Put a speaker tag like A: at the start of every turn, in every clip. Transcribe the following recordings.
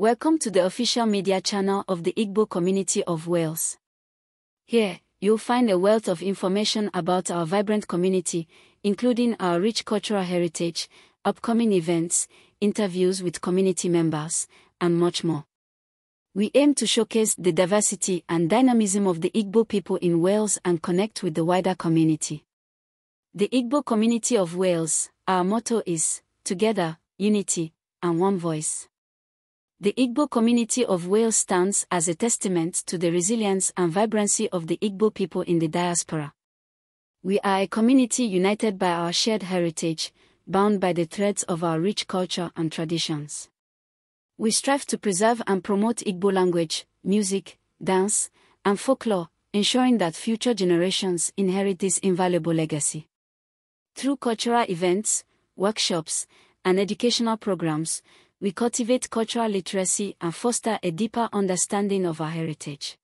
A: Welcome to the official media channel of the Igbo Community of Wales. Here, you'll find a wealth of information about our vibrant community, including our rich cultural heritage, upcoming events, interviews with community members, and much more. We aim to showcase the diversity and dynamism of the Igbo people in Wales and connect with the wider community. The Igbo Community of Wales, our motto is, Together, Unity, and One Voice. The Igbo Community of Wales stands as a testament to the resilience and vibrancy of the Igbo people in the diaspora. We are a community united by our shared heritage, bound by the threads of our rich culture and traditions. We strive to preserve and promote Igbo language, music, dance, and folklore, ensuring that future generations inherit this invaluable legacy. Through cultural events, workshops, and educational programs, we cultivate cultural literacy and foster a deeper understanding of our heritage.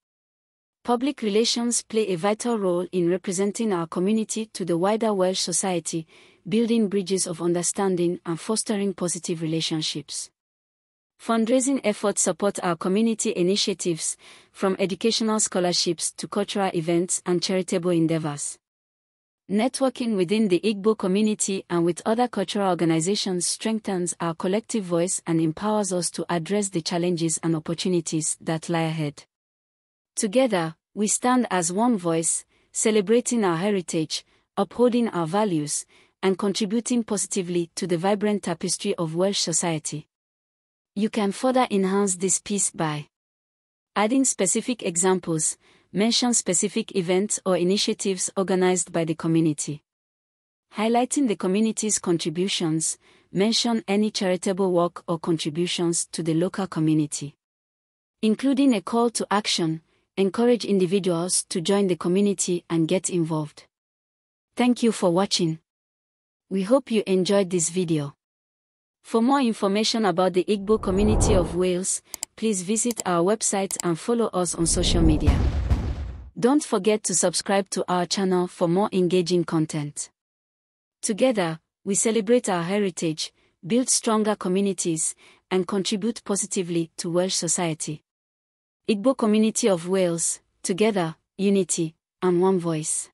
A: Public relations play a vital role in representing our community to the wider Welsh society, building bridges of understanding and fostering positive relationships. Fundraising efforts support our community initiatives, from educational scholarships to cultural events and charitable endeavors. Networking within the Igbo community and with other cultural organizations strengthens our collective voice and empowers us to address the challenges and opportunities that lie ahead. Together, we stand as one voice, celebrating our heritage, upholding our values, and contributing positively to the vibrant tapestry of Welsh society. You can further enhance this piece by adding specific examples, mention specific events or initiatives organized by the community. Highlighting the community's contributions, mention any charitable work or contributions to the local community. Including a call to action, encourage individuals to join the community and get involved. Thank you for watching. We hope you enjoyed this video. For more information about the Igbo Community of Wales, please visit our website and follow us on social media. Don't forget to subscribe to our channel for more engaging content. Together, we celebrate our heritage, build stronger communities, and contribute positively to Welsh society. Igbo Community of Wales, together, unity, and one voice.